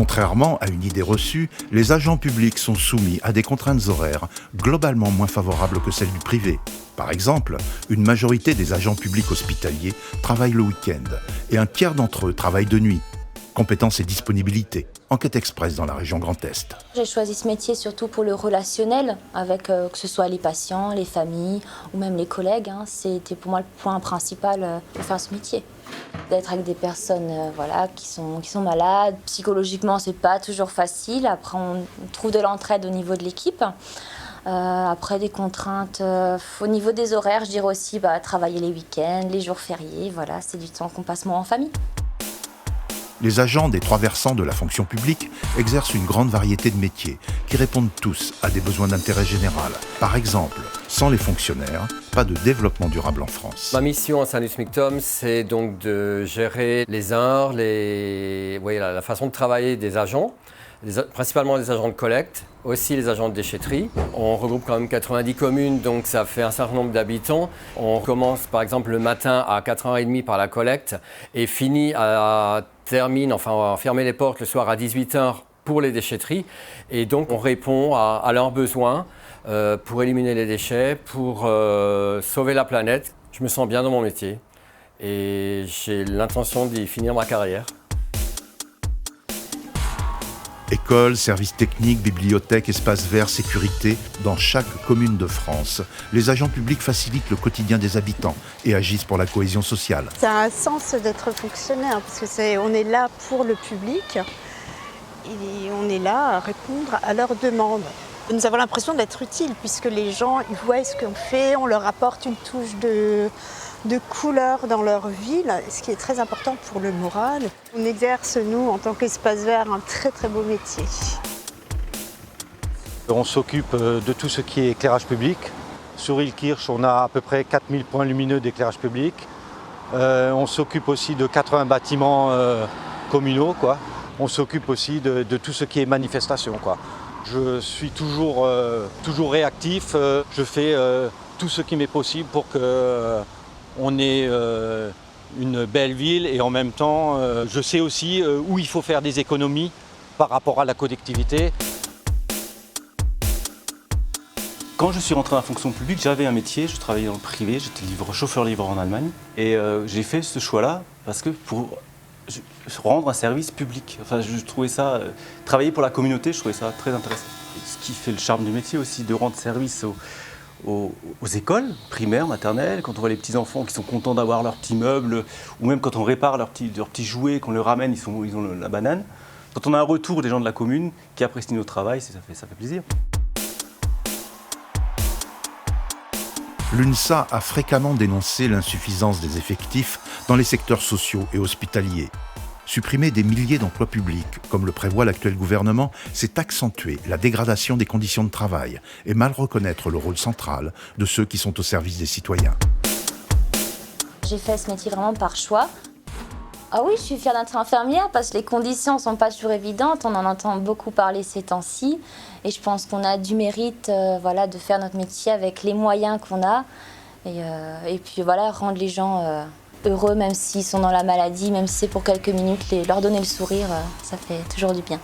Contrairement à une idée reçue, les agents publics sont soumis à des contraintes horaires globalement moins favorables que celles du privé. Par exemple, une majorité des agents publics hospitaliers travaillent le week-end et un tiers d'entre eux travaillent de nuit. Compétences et disponibilité. Enquête express dans la région Grand Est. J'ai choisi ce métier surtout pour le relationnel, avec que ce soit les patients, les familles ou même les collègues. C'était pour moi le point principal de faire ce métier. D'être avec des personnes qui sont malades. Psychologiquement, c'est pas toujours facile. Après, on trouve de l'entraide au niveau de l'équipe. Après, des contraintes au niveau des horaires, je dirais aussi travailler les week-ends, les jours fériés. Voilà, c'est du temps qu'on passe moins en famille. Les agents des trois versants de la fonction publique exercent une grande variété de métiers qui répondent tous à des besoins d'intérêt général. Par exemple, sans les fonctionnaires, pas de développement durable en France. Ma mission au sein du SMICTOM, c'est donc de gérer les heures, la façon de travailler des agents, principalement les agents de collecte, aussi les agents de déchetterie. On regroupe quand même 90 communes, donc ça fait un certain nombre d'habitants. On commence par exemple le matin à 4h30 par la collecte et on va fermer les portes le soir à 18h pour les déchetteries. Et donc on répond à leurs besoins pour éliminer les déchets, pour sauver la planète. Je me sens bien dans mon métier et j'ai l'intention d'y finir ma carrière. Écoles, services techniques, bibliothèques, espaces verts, sécurité, dans chaque commune de France, les agents publics facilitent le quotidien des habitants et agissent pour la cohésion sociale. Ça a un sens d'être fonctionnaire, parce qu'on est là pour le public et on est là à répondre à leurs demandes. Nous avons l'impression d'être utiles, puisque les gens ils voient ce qu'on fait, on leur apporte une touche de couleur dans leur ville, ce qui est très important pour le moral. On exerce, nous, en tant qu'espace vert, un très très beau métier. On s'occupe de tout ce qui est éclairage public. Sur Île-Kirch, on a à peu près 4000 points lumineux d'éclairage public. On s'occupe aussi de 80 bâtiments communaux. On s'occupe aussi de tout ce qui est manifestation. Je suis toujours réactif. Je fais tout ce qui m'est possible pour qu'on ait une belle ville et en même temps, je sais aussi où il faut faire des économies par rapport à la collectivité. Quand je suis rentré dans la fonction publique, j'avais un métier, je travaillais dans le privé, j'étais chauffeur-livreur en Allemagne. Et j'ai fait ce choix-là parce que pour rendre un service public. Enfin, je trouvais ça, travailler pour la communauté, je trouvais ça très intéressant. Et ce qui fait le charme du métier aussi, de rendre service aux écoles primaires, maternelles, quand on voit les petits-enfants qui sont contents d'avoir leur petit meuble, ou même quand on répare leurs petits jouets, qu'on leur ramène, ils ont la banane. Quand on a un retour des gens de la commune qui apprécient notre travail, ça fait plaisir. L'UNSA a fréquemment dénoncé l'insuffisance des effectifs dans les secteurs sociaux et hospitaliers. Supprimer des milliers d'emplois publics, comme le prévoit l'actuel gouvernement, c'est accentuer la dégradation des conditions de travail et mal reconnaître le rôle central de ceux qui sont au service des citoyens. J'ai fait ce métier vraiment par choix. Ah oui, je suis fière d'être infirmière parce que les conditions ne sont pas toujours évidentes. On en entend beaucoup parler ces temps-ci. Et je pense qu'on a du mérite de faire notre métier avec les moyens qu'on a. Et puis rendre les gens heureux, même s'ils sont dans la maladie, même si c'est pour quelques minutes, leur donner le sourire, ça fait toujours du bien.